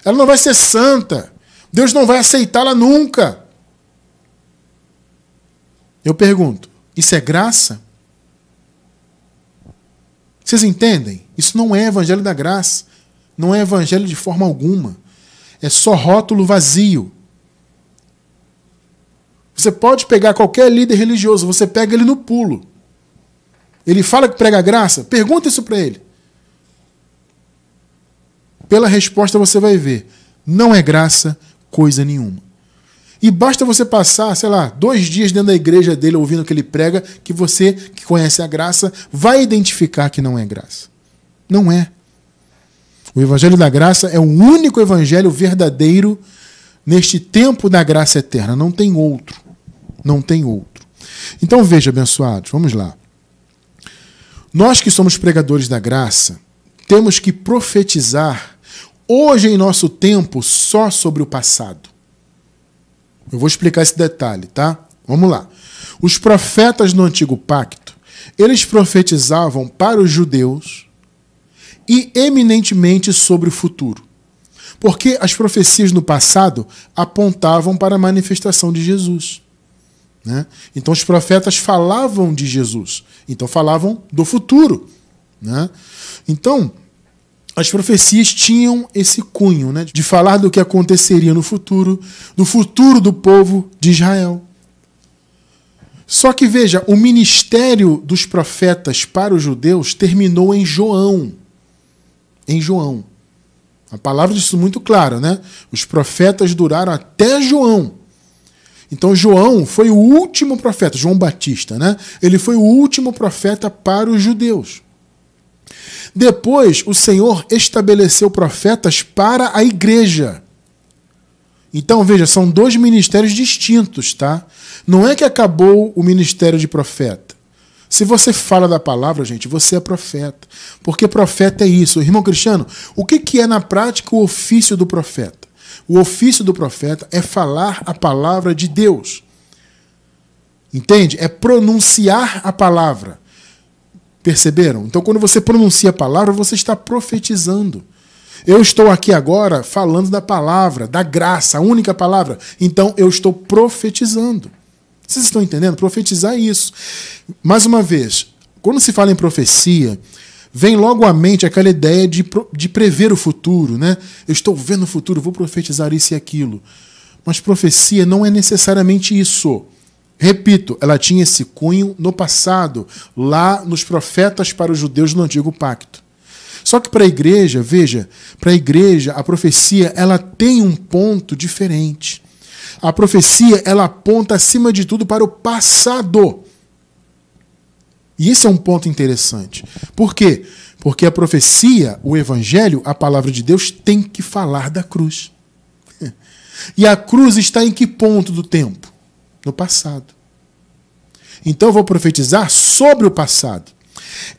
Ela não vai ser santa. Deus não vai aceitá-la nunca. Eu pergunto, isso é graça? Vocês entendem? Isso não é evangelho da graça. Não é evangelho de forma alguma. É só rótulo vazio. Você pode pegar qualquer líder religioso, você pega ele no pulo. Ele fala que prega graça? Pergunta isso para ele. Pela resposta você vai ver. Não é graça coisa nenhuma. E basta você passar, 2 dias dentro da igreja dele ouvindo o que ele prega, que você, que conhece a graça, vai identificar que não é graça. Não é. O evangelho da graça é o único evangelho verdadeiro neste tempo da graça eterna. Não tem outro. Não tem outro. Então veja, abençoados, vamos lá. Nós que somos pregadores da graça, temos que profetizar hoje em nosso tempo só sobre o passado. Eu vou explicar esse detalhe, tá? Vamos lá. Os profetas no Antigo Pacto, eles profetizavam para os judeus e eminentemente sobre o futuro. Porque as profecias no passado apontavam para a manifestação de Jesus. Né? Então os profetas falavam de Jesus. Então falavam do futuro. Né? Então, as profecias tinham esse cunho, né, de falar do que aconteceria no futuro, do futuro do povo de Israel. Só que veja, o ministério dos profetas para os judeus terminou em João. Em João. A palavra diz isso muito claro, né? Os profetas duraram até João. Então João foi o último profeta, João Batista, né? Ele foi o último profeta para os judeus. Depois, o Senhor estabeleceu profetas para a igreja. Então, veja, são 2 ministérios distintos, tá? Não é que acabou o ministério de profeta. Se você fala da palavra, gente, você é profeta. Porque profeta é isso. Irmão Cristiano, o que é na prática o ofício do profeta? O ofício do profeta é falar a palavra de Deus. Entende? É pronunciar a palavra. Perceberam? Então, quando você pronuncia a palavra, você está profetizando. Eu estou aqui agora falando da palavra, da graça, a única palavra. Então, eu estou profetizando. Vocês estão entendendo? Profetizar é isso. Mais uma vez, quando se fala em profecia, vem logo à mente aquela ideia de prever o futuro, né? Eu estou vendo o futuro, vou profetizar isso e aquilo. Mas profecia não é necessariamente isso. Repito, ela tinha esse cunho no passado, lá nos profetas para os judeus no Antigo Pacto. Só que para a igreja, veja, para a igreja a profecia ela tem um ponto diferente. A profecia ela aponta acima de tudo para o passado. E esse é um ponto interessante. Por quê? Porque a profecia, o evangelho, a palavra de Deus tem que falar da cruz. E a cruz está em que ponto do tempo? No passado. Então eu vou profetizar sobre o passado.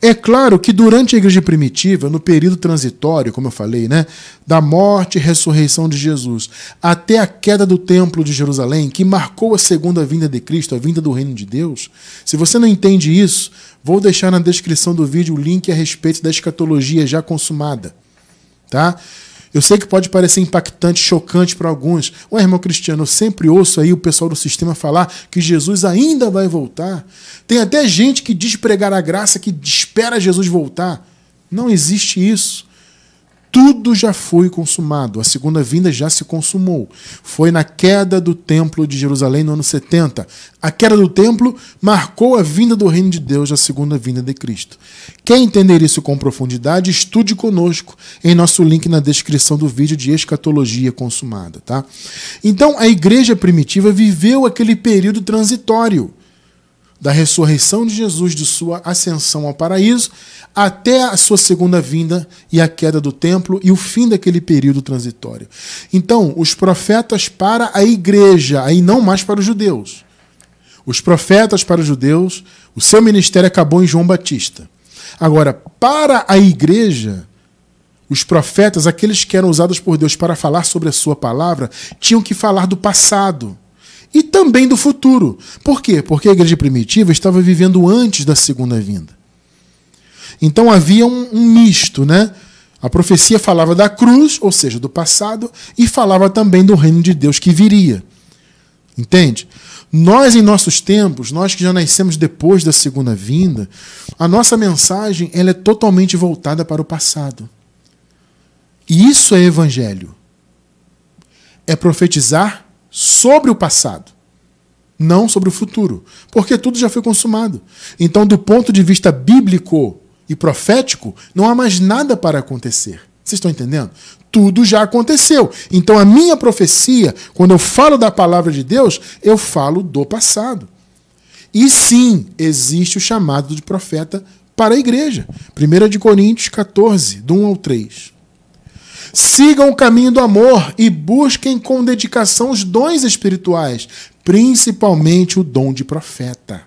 É claro que durante a igreja primitiva, no período transitório, como eu falei, né, da morte e ressurreição de Jesus, até a queda do templo de Jerusalém, que marcou a segunda vinda de Cristo, a vinda do reino de Deus, se você não entende isso, vou deixar na descrição do vídeo o link a respeito da escatologia já consumada. Tá? Eu sei que pode parecer impactante, chocante para alguns. Ué, irmão Cristiano, eu sempre ouço aí o pessoal do sistema falar que Jesus ainda vai voltar. Tem até gente que diz pregar a graça, que espera Jesus voltar. Não existe isso. Tudo já foi consumado. A segunda vinda já se consumou. Foi na queda do templo de Jerusalém no ano 70. A queda do templo marcou a vinda do reino de Deus, a segunda vinda de Cristo. Quer entender isso com profundidade? Estude conosco em nosso link na descrição do vídeo de escatologia consumada. Tá? Então, a igreja primitiva viveu aquele período transitório da ressurreição de Jesus, de sua ascensão ao paraíso, até a sua segunda vinda e a queda do templo e o fim daquele período transitório. Então, os profetas para a igreja, aí não mais para os judeus. Os profetas para os judeus, o seu ministério acabou em João Batista. Agora, para a igreja, os profetas, aqueles que eram usados por Deus para falar sobre a sua palavra, tinham que falar do passado. E também do futuro. Por quê? Porque a igreja primitiva estava vivendo antes da segunda vinda. Então havia um misto, né? A profecia falava da cruz, ou seja, do passado, e falava também do reino de Deus que viria. Entende? Nós, em nossos tempos, nós que já nascemos depois da segunda vinda, a nossa mensagem ela é totalmente voltada para o passado. E isso é evangelho. É profetizar sobre o passado, não sobre o futuro, porque tudo já foi consumado. Então, do ponto de vista bíblico e profético, não há mais nada para acontecer. Vocês estão entendendo? Tudo já aconteceu. Então, a minha profecia, quando eu falo da palavra de Deus, eu falo do passado. E sim, existe o chamado de profeta para a igreja. 1 Coríntios 14, do 1 ao 3. Sigam o caminho do amor e busquem com dedicação os dons espirituais, principalmente o dom de profeta.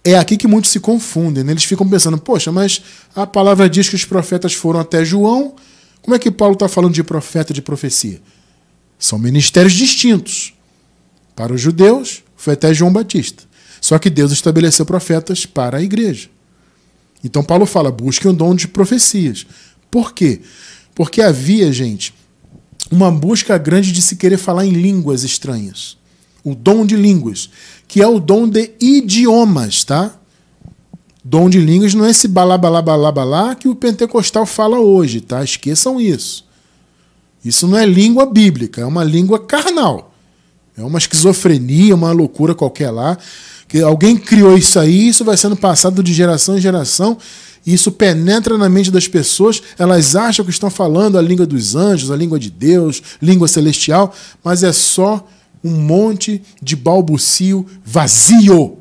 É aqui que muitos se confundem, né? Eles ficam pensando, poxa, mas a palavra diz que os profetas foram até João, como é que Paulo está falando de profeta e de profecia? São ministérios distintos. Para os judeus, foi até João Batista. Só que Deus estabeleceu profetas para a igreja. Então Paulo fala, busquem o dom de profecias. Por quê? Porque havia, gente, uma busca grande de se querer falar em línguas estranhas. O dom de línguas, que é o dom de idiomas, tá? Dom de línguas não é esse balá que o pentecostal fala hoje, tá? Esqueçam isso. Isso não é língua bíblica, é uma língua carnal. É uma esquizofrenia, uma loucura qualquer lá. Que alguém criou isso aí, isso vai sendo passado de geração em geração. Isso penetra na mente das pessoas, elas acham que estão falando a língua dos anjos, a língua de Deus, língua celestial, mas é só um monte de balbucio vazio.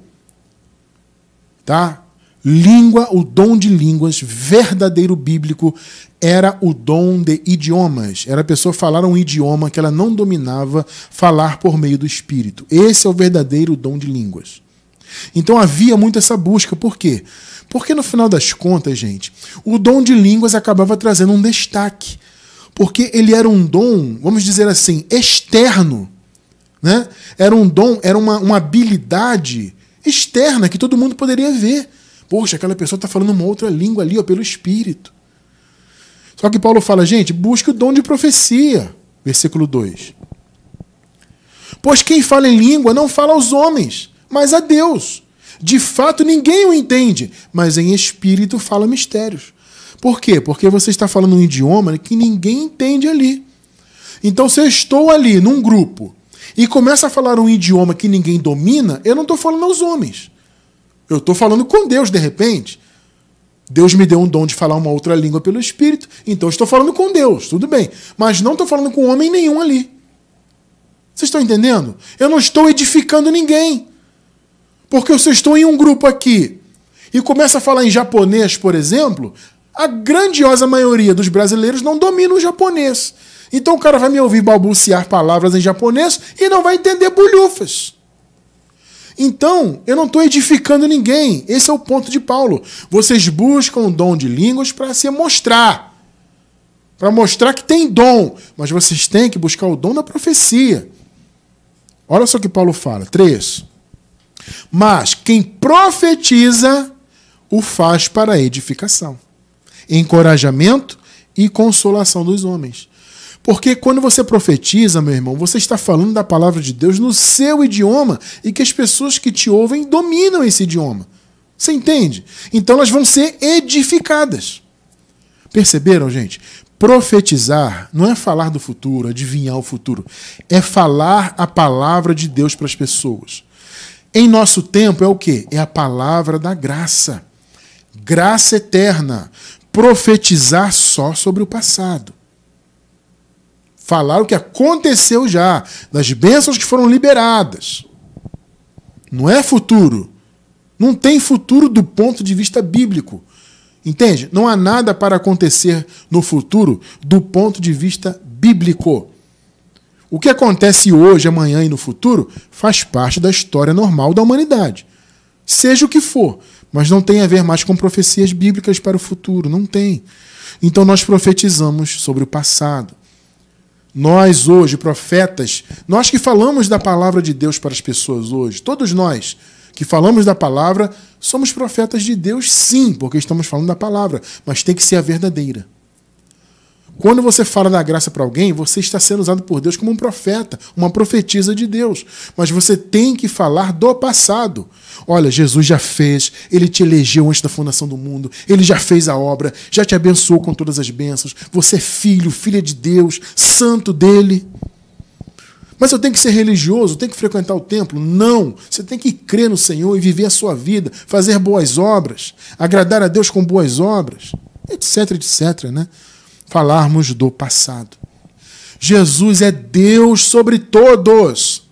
Tá? Língua, o dom de línguas verdadeiro bíblico era o dom de idiomas. Era a pessoa falar um idioma que ela não dominava, falar por meio do Espírito. Esse é o verdadeiro dom de línguas. Então havia muito essa busca. Por quê? Porque no final das contas, gente, o dom de línguas acabava trazendo um destaque. Porque ele era um dom, vamos dizer assim, externo, né? Era um dom, era uma habilidade externa que todo mundo poderia ver. Poxa, aquela pessoa está falando uma outra língua ali, ó, pelo Espírito. Só que Paulo fala, gente, busque o dom de profecia. Versículo 2. Pois quem fala em língua não fala aos homens, mas a Deus. De fato, ninguém o entende, mas em espírito fala mistérios. Por quê? Porque você está falando um idioma que ninguém entende ali. Então, se eu estou ali num grupo e começo a falar um idioma que ninguém domina, eu não estou falando aos homens. Eu estou falando com Deus, de repente. Deus me deu um dom de falar uma outra língua pelo Espírito, então eu estou falando com Deus, tudo bem. Mas não estou falando com homem nenhum ali. Vocês estão entendendo? Eu não estou edificando ninguém. Porque se eu estou em um grupo aqui e começo a falar em japonês, por exemplo, a grandiosa maioria dos brasileiros não domina o japonês. Então o cara vai me ouvir balbuciar palavras em japonês e não vai entender bolhufas. Então, eu não estou edificando ninguém. Esse é o ponto de Paulo. Vocês buscam o dom de línguas para se mostrar. Para mostrar que tem dom. Mas vocês têm que buscar o dom da profecia. Olha só o que Paulo fala. 3. Mas quem profetiza o faz para edificação, encorajamento e consolação dos homens. Porque quando você profetiza, meu irmão, você está falando da palavra de Deus no seu idioma e que as pessoas que te ouvem dominam esse idioma. Você entende? Então elas vão ser edificadas. Perceberam, gente? Profetizar não é falar do futuro, adivinhar o futuro. É falar a palavra de Deus para as pessoas. Em nosso tempo é o quê? É a palavra da graça. Graça eterna. Profetizar só sobre o passado. Falar o que aconteceu já, das bênçãos que foram liberadas. Não é futuro. Não tem futuro do ponto de vista bíblico. Entende? Não há nada para acontecer no futuro do ponto de vista bíblico. O que acontece hoje, amanhã e no futuro faz parte da história normal da humanidade. Seja o que for, mas não tem a ver mais com profecias bíblicas para o futuro. Não tem. Então nós profetizamos sobre o passado. Nós hoje, profetas, nós que falamos da palavra de Deus para as pessoas hoje, todos nós que falamos da palavra, somos profetas de Deus sim, porque estamos falando da palavra, mas tem que ser a verdadeira. Quando você fala da graça para alguém, você está sendo usado por Deus como um profeta, uma profetisa de Deus. Mas você tem que falar do passado. Olha, Jesus já fez, Ele te elegeu antes da fundação do mundo, Ele já fez a obra, já te abençoou com todas as bênçãos. Você é filho, filha de Deus, santo dele. Mas eu tenho que ser religioso, eu tenho que frequentar o templo? Não. Você tem que crer no Senhor e viver a sua vida, fazer boas obras, agradar a Deus com boas obras, etc, etc, né? Falarmos do passado. Jesus é Deus sobre todos.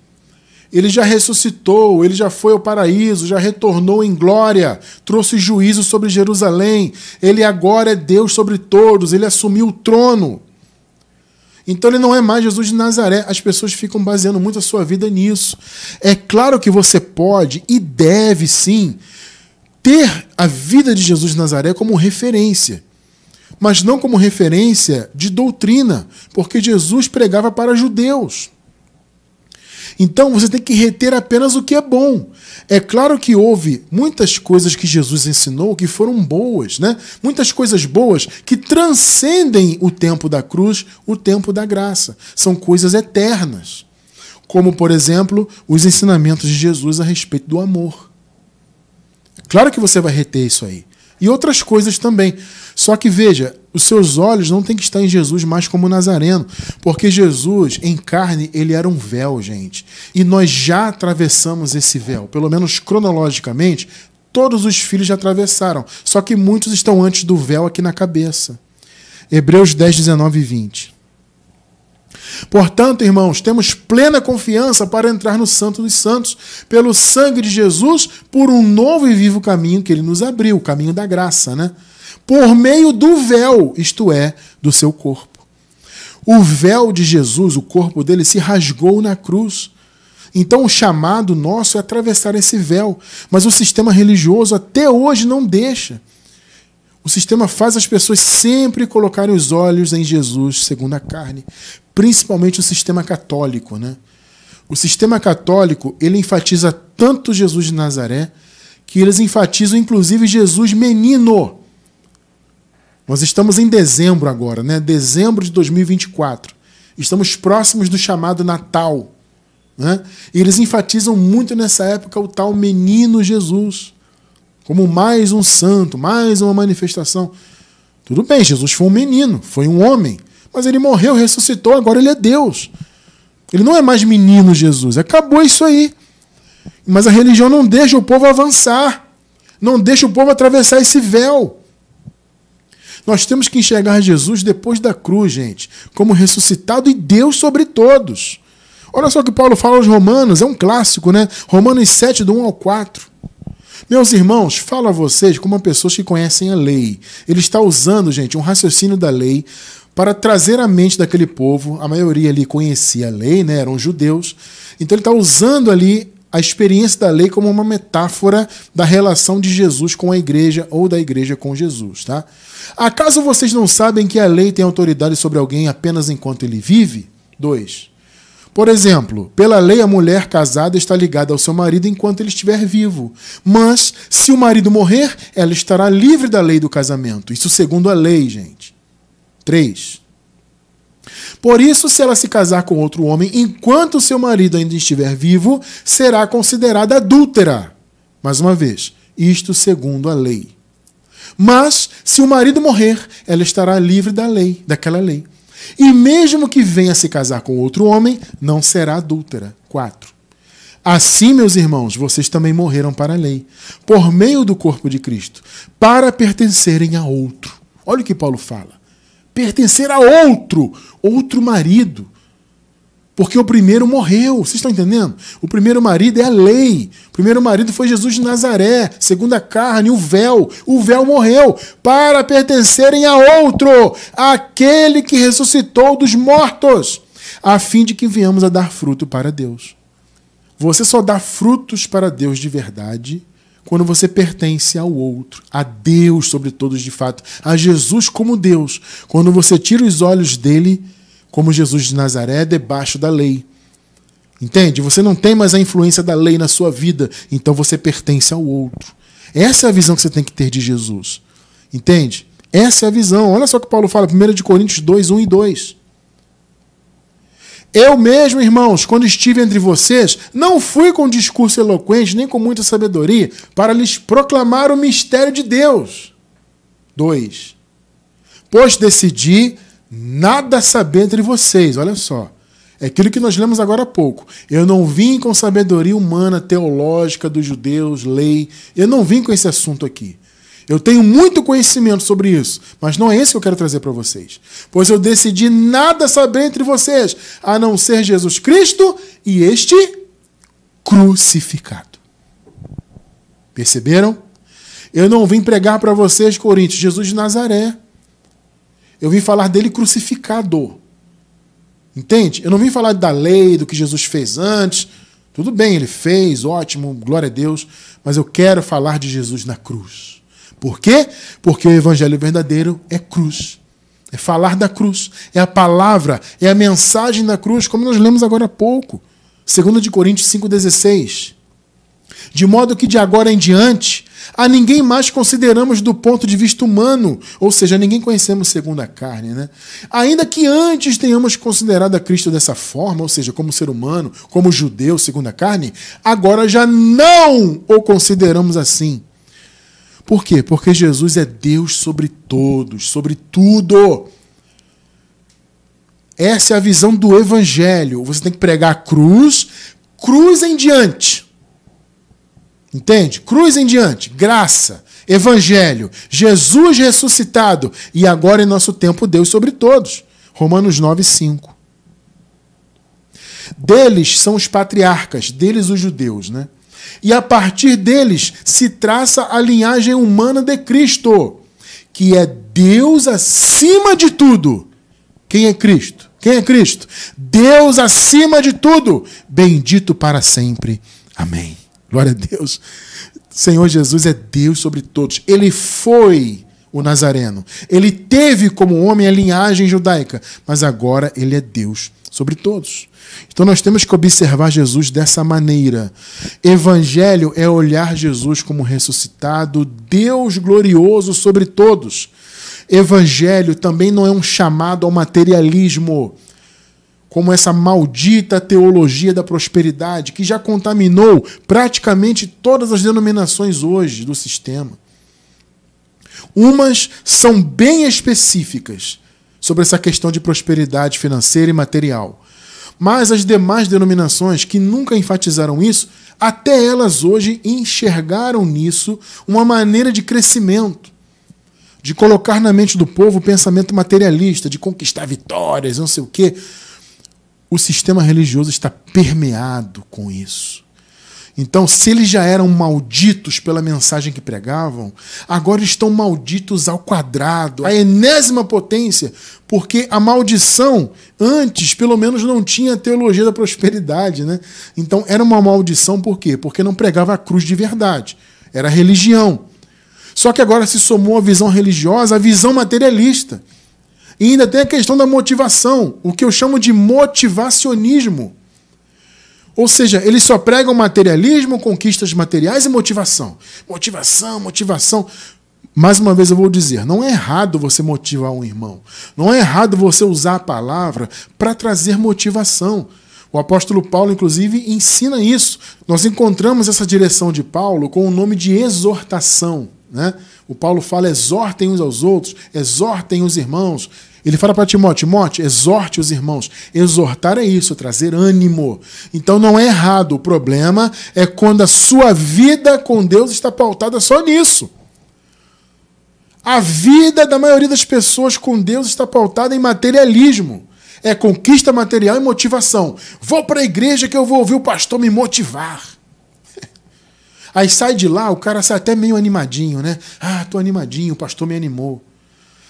Ele já ressuscitou, ele já foi ao paraíso, já retornou em glória, trouxe juízo sobre Jerusalém. Ele agora é Deus sobre todos, ele assumiu o trono. Então ele não é mais Jesus de Nazaré. As pessoas ficam baseando muito a sua vida nisso. É claro que você pode e deve sim ter a vida de Jesus de Nazaré como referência. Mas não como referência de doutrina, porque Jesus pregava para judeus. Então você tem que reter apenas o que é bom. É claro que houve muitas coisas que Jesus ensinou que foram boas, né? Muitas coisas boas que transcendem o tempo da cruz, o tempo da graça. São coisas eternas. Como, por exemplo, os ensinamentos de Jesus a respeito do amor. Claro que você vai reter isso aí. E outras coisas também. Só que veja, os seus olhos não têm que estar em Jesus mais como Nazareno, porque Jesus, em carne, ele era um véu, gente. E nós já atravessamos esse véu, pelo menos cronologicamente, todos os filhos já atravessaram. Só que muitos estão antes do véu aqui na cabeça. Hebreus 10, 19 e 20. Portanto, irmãos, temos plena confiança para entrar no Santo dos Santos, pelo sangue de Jesus, por um novo e vivo caminho que ele nos abriu, o caminho da graça, né? Por meio do véu, isto é, do seu corpo. O véu de Jesus, o corpo dele, se rasgou na cruz. Então o chamado nosso é atravessar esse véu, mas o sistema religioso até hoje não deixa. O sistema faz as pessoas sempre colocarem os olhos em Jesus segundo a carne, principalmente o sistema católico, né? O sistema católico, ele enfatiza tanto Jesus de Nazaré, que eles enfatizam inclusive Jesus menino. Nós estamos em dezembro agora, né? Dezembro de 2024. Estamos próximos do chamado Natal, né? E eles enfatizam muito nessa época o tal menino Jesus, como mais um santo, mais uma manifestação. Tudo bem, Jesus foi um menino, foi um homem, mas ele morreu, ressuscitou, agora ele é Deus. Ele não é mais menino Jesus, acabou isso aí. Mas a religião não deixa o povo avançar, não deixa o povo atravessar esse véu. Nós temos que enxergar Jesus depois da cruz, gente, como ressuscitado e Deus sobre todos. Olha só o que Paulo fala aos Romanos, é um clássico, né? Romanos 7, do 1 ao 4. Meus irmãos, falo a vocês como pessoas que conhecem a lei. Ele está usando, gente, um raciocínio da lei para trazer à mente daquele povo, a maioria ali conhecia a lei, né? Eram judeus. Então ele está usando ali a experiência da lei como uma metáfora da relação de Jesus com a igreja ou da igreja com Jesus, tá? Acaso vocês não sabem que a lei tem autoridade sobre alguém apenas enquanto ele vive? 2. Por exemplo, pela lei a mulher casada está ligada ao seu marido enquanto ele estiver vivo. Mas, se o marido morrer, ela estará livre da lei do casamento. Isso segundo a lei, gente. 3. Por isso, se ela se casar com outro homem enquanto seu marido ainda estiver vivo, será considerada adúltera. Mais uma vez, isto segundo a lei. Mas, se o marido morrer, ela estará livre da lei, daquela lei. E mesmo que venha se casar com outro homem, não será adúltera. 4. Assim, meus irmãos, vocês também morreram para a lei, por meio do corpo de Cristo, para pertencerem a outro. Olha o que Paulo fala. Pertencer a outro marido. Porque o primeiro morreu, vocês estão entendendo? O primeiro marido é a lei. O primeiro marido foi Jesus de Nazaré, segundo a carne, o véu. O véu morreu para pertencerem a outro, aquele que ressuscitou dos mortos, a fim de que venhamos a dar fruto para Deus. Você só dá frutos para Deus de verdade quando você pertence ao outro, a Deus sobre todos de fato, a Jesus como Deus. Quando você tira os olhos dele, como Jesus de Nazaré, debaixo da lei. Entende? Você não tem mais a influência da lei na sua vida, então você pertence ao outro. Essa é a visão que você tem que ter de Jesus. Entende? Essa é a visão. Olha só o que Paulo fala, 1 Coríntios 2, 1 e 2. Eu mesmo, irmãos, quando estive entre vocês, não fui com discurso eloquente, nem com muita sabedoria, para lhes proclamar o mistério de Deus. 2. Pois decidi nada saber entre vocês, olha só. É aquilo que nós lemos agora há pouco. Eu não vim com sabedoria humana, teológica dos judeus, lei. Eu não vim com esse assunto aqui. Eu tenho muito conhecimento sobre isso, mas não é esse que eu quero trazer para vocês. Pois eu decidi nada saber entre vocês, a não ser Jesus Cristo e este crucificado. Perceberam? Eu não vim pregar para vocês, Coríntios, Jesus de Nazaré. Eu vim falar dele crucificado. Entende? Eu não vim falar da lei, do que Jesus fez antes. Tudo bem, ele fez, ótimo, glória a Deus. Mas eu quero falar de Jesus na cruz. Por quê? Porque o evangelho verdadeiro é cruz. É falar da cruz. É a palavra, é a mensagem da cruz, como nós lemos agora há pouco. 2 Coríntios 5,16. De modo que de agora em diante, a ninguém mais consideramos do ponto de vista humano, ou seja, ninguém conhecemos segundo a carne, né? Ainda que antes tenhamos considerado a Cristo dessa forma, ou seja, como ser humano, como judeu segundo a carne, agora já não o consideramos assim. Por quê? Porque Jesus é Deus sobre todos, sobre tudo. Essa é a visão do evangelho. Você tem que pregar a cruz, cruz em diante. Entende? Cruz em diante, graça, evangelho, Jesus ressuscitado e agora em nosso tempo Deus sobre todos. Romanos 9, 5. Deles são os patriarcas, deles os judeus, né? E a partir deles se traça a linhagem humana de Cristo, que é Deus acima de tudo. Quem é Cristo? Quem é Cristo? Deus acima de tudo, bendito para sempre. Amém. Glória a Deus. Senhor Jesus é Deus sobre todos. Ele foi o Nazareno. Ele teve como homem a linhagem judaica, mas agora ele é Deus sobre todos. Então nós temos que observar Jesus dessa maneira. Evangelho é olhar Jesus como ressuscitado, Deus glorioso sobre todos. Evangelho também não é um chamado ao materialismo, como essa maldita teologia da prosperidade, que já contaminou praticamente todas as denominações hoje do sistema. Umas são bem específicas sobre essa questão de prosperidade financeira e material. Mas as demais denominações que nunca enfatizaram isso, até elas hoje enxergaram nisso uma maneira de crescimento, de colocar na mente do povo o pensamento materialista, de conquistar vitórias, não sei o quê. O sistema religioso está permeado com isso. Então, se eles já eram malditos pela mensagem que pregavam, agora estão malditos ao quadrado, à enésima potência, porque a maldição, antes, pelo menos, não tinha teologia da prosperidade, né? Então, era uma maldição por quê? Porque não pregava a cruz de verdade. Era religião. Só que agora se somou a visão religiosa, a visão materialista. E ainda tem a questão da motivação, o que eu chamo de motivacionismo. Ou seja, eles só pregam materialismo, conquistas materiais e motivação. Motivação, motivação. Mais uma vez eu vou dizer, não é errado você motivar um irmão. Não é errado você usar a palavra para trazer motivação. O apóstolo Paulo, inclusive, ensina isso. Nós encontramos essa direção de Paulo com o nome de exortação, né? O Paulo fala, exortem uns aos outros, exortem os irmãos. Ele fala para Timóteo, Timóteo, exorte os irmãos. Exortar é isso, trazer ânimo. Então não é errado. O problema é quando a sua vida com Deus está pautada só nisso. A vida da maioria das pessoas com Deus está pautada em materialismo. É conquista material e motivação. Vou para a igreja que eu vou ouvir o pastor me motivar. Aí sai de lá, o cara sai até meio animadinho, né? Ah, tô animadinho, o pastor me animou.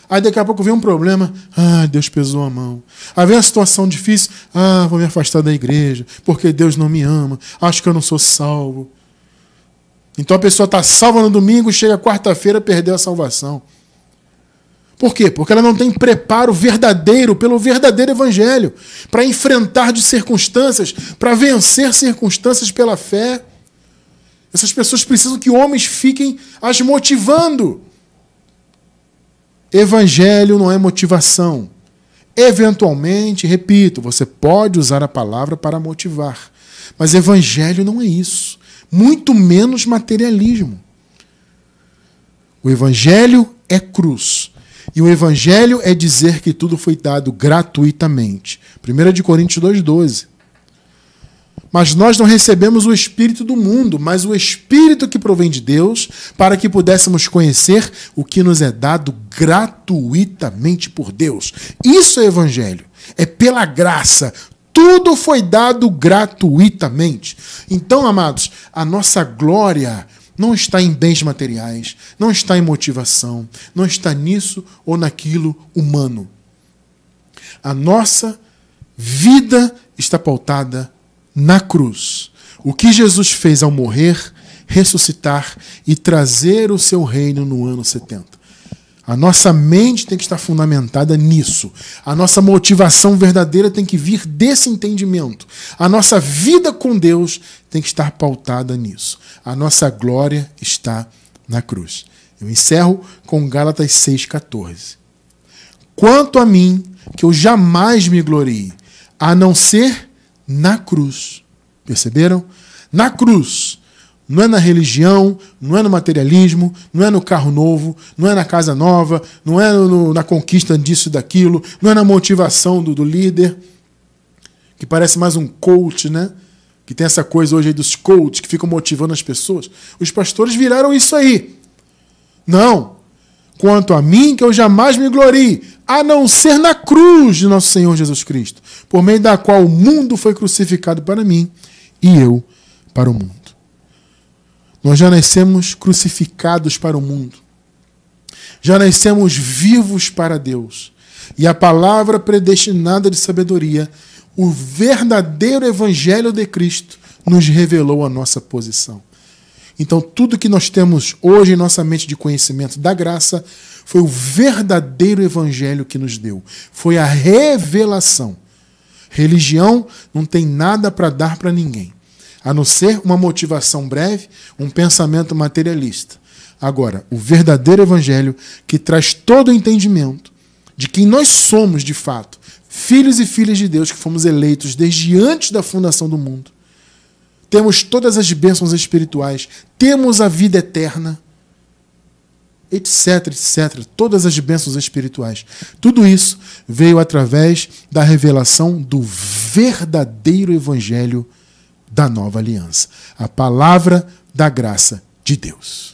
Aí daqui a pouco vem um problema, ah, Deus pesou a mão. Aí vem uma situação difícil, ah, vou me afastar da igreja, porque Deus não me ama, acho que eu não sou salvo. Então a pessoa está salva no domingo, chega quarta-feira, perdeu a salvação. Por quê? Porque ela não tem preparo verdadeiro pelo verdadeiro evangelho, para enfrentar de circunstâncias, para vencer circunstâncias pela fé. Essas pessoas precisam que homens fiquem as motivando. Evangelho não é motivação. Eventualmente, repito, você pode usar a palavra para motivar. Mas evangelho não é isso. Muito menos materialismo. O evangelho é cruz. E o evangelho é dizer que tudo foi dado gratuitamente. 1 Coríntios 2,12. Mas nós não recebemos o Espírito do mundo, mas o Espírito que provém de Deus, para que pudéssemos conhecer o que nos é dado gratuitamente por Deus. Isso é evangelho. É pela graça. Tudo foi dado gratuitamente. Então, amados, a nossa glória não está em bens materiais, não está em motivação, não está nisso ou naquilo humano. A nossa vida está pautada na cruz. O que Jesus fez ao morrer, ressuscitar e trazer o seu reino no ano 70. A nossa mente tem que estar fundamentada nisso. A nossa motivação verdadeira tem que vir desse entendimento. A nossa vida com Deus tem que estar pautada nisso. A nossa glória está na cruz. Eu encerro com Gálatas 6,14. Quanto a mim, que eu jamais me glorie, a não ser na cruz. Perceberam? Na cruz. Não é na religião, não é no materialismo, não é no carro novo, não é na casa nova, não é na conquista disso e daquilo, não é na motivação do líder, que parece mais um coach, né? Que tem essa coisa hoje aí dos coaches que ficam motivando as pessoas. Os pastores viraram isso aí. Não. Quanto a mim, que eu jamais me glorie, a não ser na cruz de nosso Senhor Jesus Cristo, por meio da qual o mundo foi crucificado para mim e eu para o mundo. Nós já nascemos crucificados para o mundo. Já nascemos vivos para Deus. E a palavra predestinada de sabedoria, o verdadeiro evangelho de Cristo, nos revelou a nossa posição. Então, tudo que nós temos hoje em nossa mente de conhecimento da graça foi o verdadeiro evangelho que nos deu. Foi a revelação. Religião não tem nada para dar para ninguém, a não ser uma motivação breve, um pensamento materialista. Agora, o verdadeiro evangelho que traz todo o entendimento de quem nós somos de fato, filhos e filhas de Deus que fomos eleitos desde antes da fundação do mundo. Temos todas as bênçãos espirituais, temos a vida eterna, etc, etc. Todas as bênçãos espirituais. Tudo isso veio através da revelação do verdadeiro evangelho da nova aliança. A palavra da graça de Deus.